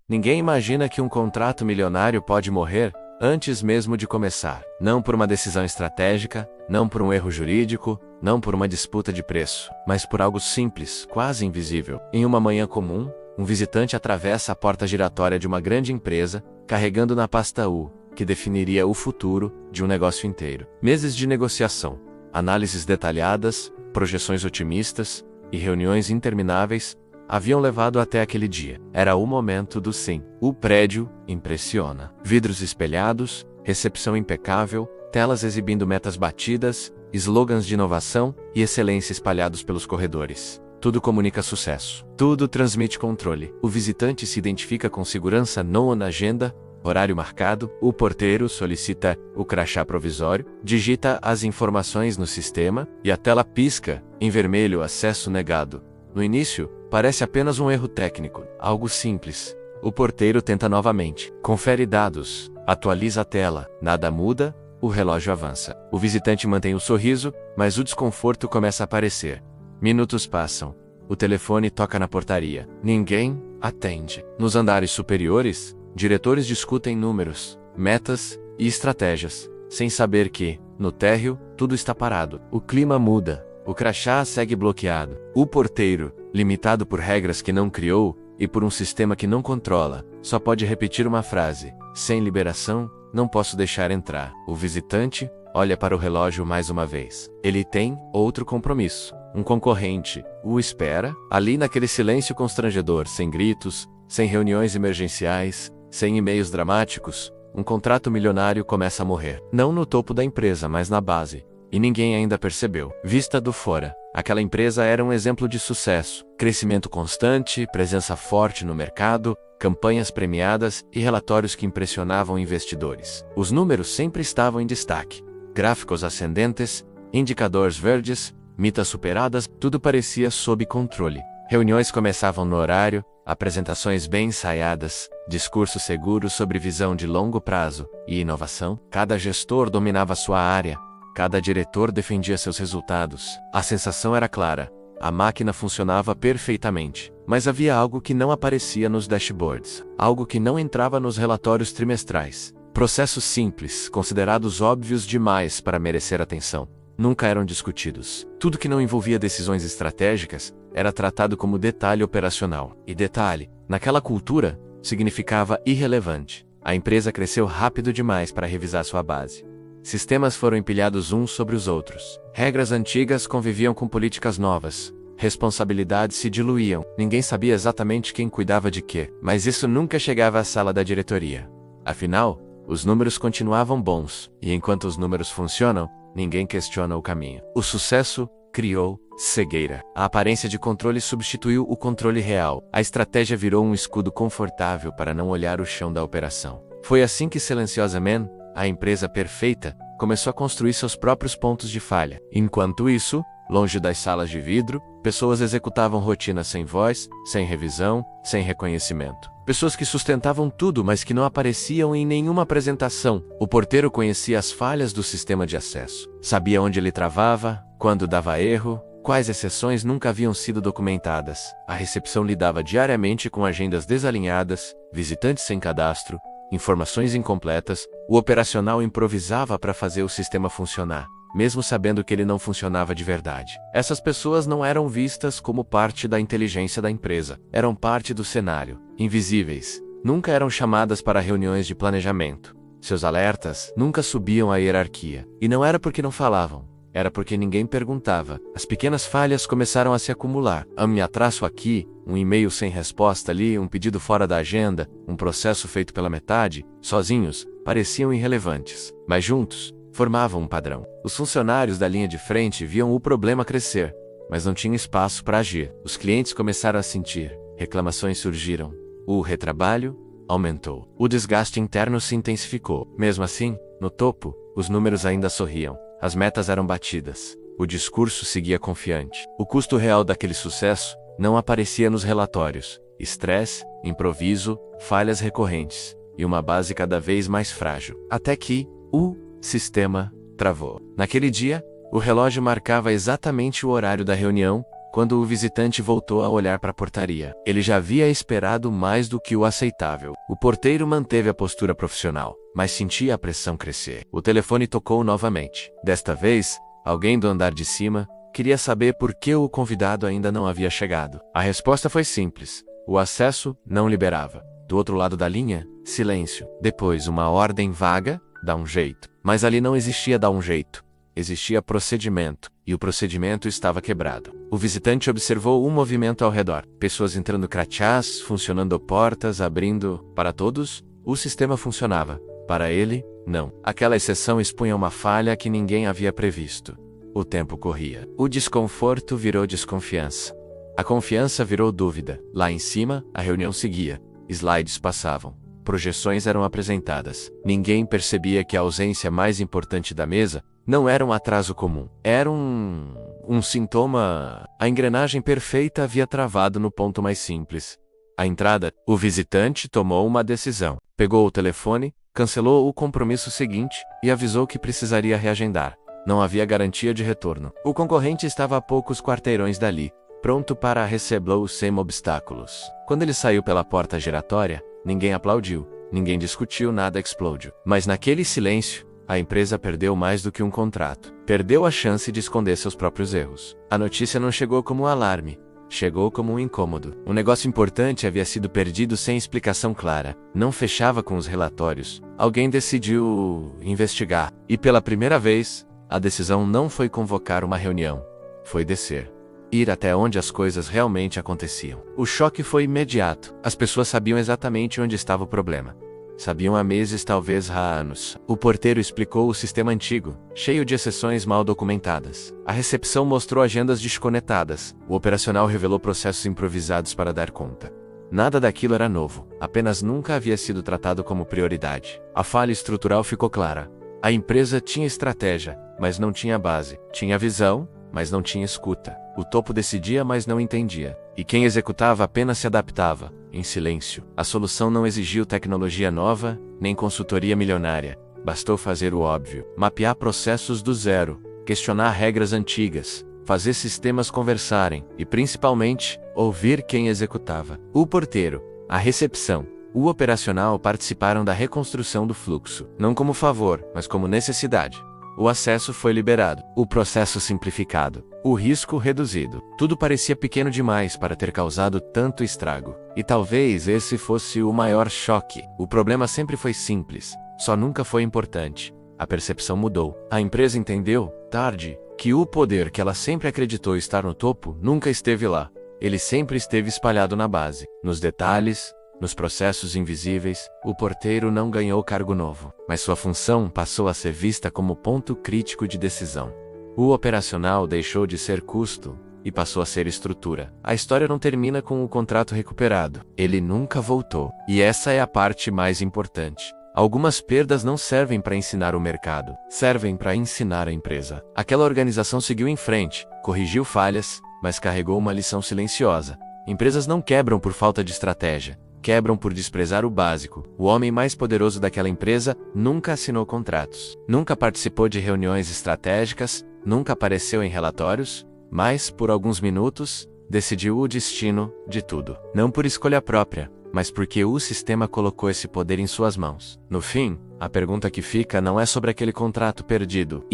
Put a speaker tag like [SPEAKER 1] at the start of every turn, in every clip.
[SPEAKER 1] Ninguém imagina que um contrato milionário pode morrer antes mesmo de começar. Não por uma decisão estratégica, não por um erro jurídico, não por uma disputa de preço, mas por algo simples, quase invisível. Em uma manhã comum, um visitante atravessa a porta giratória de uma grande empresa, carregando na pasta U, que definiria o futuro de um negócio inteiro. Meses de negociação, análises detalhadas, projeções otimistas e reuniões intermináveis haviam levado até aquele dia. Era o momento do sim. O prédio impressiona. Vidros espelhados, recepção impecável, telas exibindo metas batidas, slogans de inovação e excelência espalhados pelos corredores. Tudo comunica sucesso. Tudo transmite controle. O visitante se identifica com segurança na agenda, horário marcado, o porteiro solicita o crachá provisório, digita as informações no sistema e a tela pisca, em vermelho, acesso negado. No início, parece apenas um erro técnico, algo simples. O porteiro tenta novamente, confere dados, atualiza a tela, nada muda, o relógio avança. O visitante mantém o sorriso, mas o desconforto começa a aparecer. Minutos passam. O telefone toca na portaria. Ninguém atende. Nos andares superiores, diretores discutem números, metas e estratégias, sem saber que, no térreo, tudo está parado. O clima muda. O crachá segue bloqueado. O porteiro, limitado por regras que não criou e por um sistema que não controla, só pode repetir uma frase: sem liberação, não posso deixar entrar. O visitante olha para o relógio mais uma vez. Ele tem outro compromisso. Um concorrente o espera, ali naquele silêncio constrangedor, sem gritos, sem reuniões emergenciais, sem e-mails dramáticos. Um contrato milionário começa a morrer. Não no topo da empresa, mas na base. E ninguém ainda percebeu. Vista do fora, aquela empresa era um exemplo de sucesso. Crescimento constante, presença forte no mercado, campanhas premiadas e relatórios que impressionavam investidores. Os números sempre estavam em destaque. Gráficos ascendentes, indicadores verdes, metas superadas, tudo parecia sob controle. Reuniões começavam no horário, apresentações bem ensaiadas, discursos seguros sobre visão de longo prazo e inovação. Cada gestor dominava sua área. Cada diretor defendia seus resultados. A sensação era clara. A máquina funcionava perfeitamente. Mas havia algo que não aparecia nos dashboards. Algo que não entrava nos relatórios trimestrais. Processos simples, considerados óbvios demais para merecer atenção, nunca eram discutidos. Tudo que não envolvia decisões estratégicas era tratado como detalhe operacional. E detalhe, naquela cultura, significava irrelevante. A empresa cresceu rápido demais para revisar sua base. Sistemas foram empilhados uns sobre os outros. Regras antigas conviviam com políticas novas. Responsabilidades se diluíam. Ninguém sabia exatamente quem cuidava de quê, mas isso nunca chegava à sala da diretoria. Afinal, os números continuavam bons, e enquanto os números funcionam, ninguém questiona o caminho. O sucesso criou cegueira. A aparência de controle substituiu o controle real. A estratégia virou um escudo confortável para não olhar o chão da operação. Foi assim que silenciosamente, a empresa perfeita começou a construir seus próprios pontos de falha. Enquanto isso, longe das salas de vidro, pessoas executavam rotinas sem voz, sem revisão, sem reconhecimento. Pessoas que sustentavam tudo, mas que não apareciam em nenhuma apresentação. O porteiro conhecia as falhas do sistema de acesso. Sabia onde ele travava, quando dava erro, quais exceções nunca haviam sido documentadas. A recepção lidava diariamente com agendas desalinhadas, visitantes sem cadastro, informações incompletas. O operacional improvisava para fazer o sistema funcionar, mesmo sabendo que ele não funcionava de verdade. Essas pessoas não eram vistas como parte da inteligência da empresa. Eram parte do cenário. Invisíveis. Nunca eram chamadas para reuniões de planejamento. Seus alertas nunca subiam a hierarquia. E não era porque não falavam. Era porque ninguém perguntava. As pequenas falhas começaram a se acumular. Me atraso aqui, um e-mail sem resposta ali, um pedido fora da agenda, um processo feito pela metade, sozinhos, pareciam irrelevantes. Mas juntos, formavam um padrão. Os funcionários da linha de frente viam o problema crescer, mas não tinham espaço para agir. Os clientes começaram a sentir. Reclamações surgiram. O retrabalho aumentou. O desgaste interno se intensificou. Mesmo assim, no topo, os números ainda sorriam. As metas eram batidas. O discurso seguia confiante. O custo real daquele sucesso não aparecia nos relatórios. Estresse, improviso, falhas recorrentes e uma base cada vez mais frágil. Até que o sistema travou. Naquele dia, o relógio marcava exatamente o horário da reunião quando o visitante voltou a olhar para a portaria. Ele já havia esperado mais do que o aceitável. O porteiro manteve a postura profissional, mas sentia a pressão crescer. O telefone tocou novamente. Desta vez, alguém do andar de cima queria saber por que o convidado ainda não havia chegado. A resposta foi simples: o acesso não liberava. Do outro lado da linha, silêncio. Depois, uma ordem vaga: dá um jeito. Mas ali não existia dar um jeito. Existia procedimento, e o procedimento estava quebrado. O visitante observou um movimento ao redor. Pessoas entrando crachás, funcionando portas, abrindo. Para todos, o sistema funcionava. Para ele, não. Aquela exceção expunha uma falha que ninguém havia previsto. O tempo corria. O desconforto virou desconfiança. A confiança virou dúvida. Lá em cima, a reunião seguia. Slides passavam. Projeções eram apresentadas. Ninguém percebia que a ausência mais importante da mesa não era um atraso comum. Era um sintoma. A engrenagem perfeita havia travado no ponto mais simples. À entrada, o visitante tomou uma decisão. Pegou o telefone, cancelou o compromisso seguinte e avisou que precisaria reagendar. Não havia garantia de retorno. O concorrente estava a poucos quarteirões dali, pronto para recebê-lo sem obstáculos. Quando ele saiu pela porta giratória, ninguém aplaudiu, ninguém discutiu, nada explodiu. Mas naquele silêncio, a empresa perdeu mais do que um contrato. Perdeu a chance de esconder seus próprios erros. A notícia não chegou como um alarme. Chegou como um incômodo. Um negócio importante havia sido perdido sem explicação clara. Não fechava com os relatórios. Alguém decidiu investigar. E pela primeira vez, a decisão não foi convocar uma reunião. Foi descer. Ir até onde as coisas realmente aconteciam. O choque foi imediato. As pessoas sabiam exatamente onde estava o problema. Sabiam há meses, talvez há anos. O porteiro explicou o sistema antigo, cheio de exceções mal documentadas. A recepção mostrou agendas desconectadas. O operacional revelou processos improvisados para dar conta. Nada daquilo era novo, apenas nunca havia sido tratado como prioridade. A falha estrutural ficou clara. A empresa tinha estratégia, mas não tinha base. Tinha visão, mas não tinha escuta. O topo decidia, mas não entendia. E quem executava apenas se adaptava, em silêncio. A solução não exigiu tecnologia nova, nem consultoria milionária. Bastou fazer o óbvio. Mapear processos do zero, questionar regras antigas, fazer sistemas conversarem e, principalmente, ouvir quem executava. O porteiro, a recepção, o operacional participaram da reconstrução do fluxo. Não como favor, mas como necessidade. O acesso foi liberado, o processo simplificado, o risco reduzido. Tudo parecia pequeno demais para ter causado tanto estrago. E talvez esse fosse o maior choque. O problema sempre foi simples, só nunca foi importante. A percepção mudou. A empresa entendeu, tarde, que o poder que ela sempre acreditou estar no topo nunca esteve lá. Ele sempre esteve espalhado na base, nos detalhes, nos processos invisíveis. O porteiro não ganhou cargo novo, mas sua função passou a ser vista como ponto crítico de decisão. O operacional deixou de ser custo e passou a ser estrutura. A história não termina com o contrato recuperado. Ele nunca voltou. E essa é a parte mais importante. Algumas perdas não servem para ensinar o mercado, servem para ensinar a empresa. Aquela organização seguiu em frente, corrigiu falhas, mas carregou uma lição silenciosa. Empresas não quebram por falta de estratégia. Quebram por desprezar o básico. O homem mais poderoso daquela empresa nunca assinou contratos, nunca participou de reuniões estratégicas, nunca apareceu em relatórios, mas, por alguns minutos, decidiu o destino de tudo. Não por escolha própria, mas porque o sistema colocou esse poder em suas mãos. No fim, a pergunta que fica não é sobre aquele contrato perdido.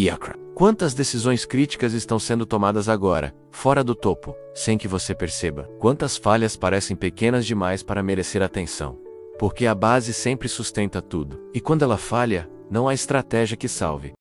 [SPEAKER 1] Quantas decisões críticas estão sendo tomadas agora, fora do topo, sem que você perceba? Quantas falhas parecem pequenas demais para merecer atenção? Porque a base sempre sustenta tudo. E quando ela falha, não há estratégia que salve.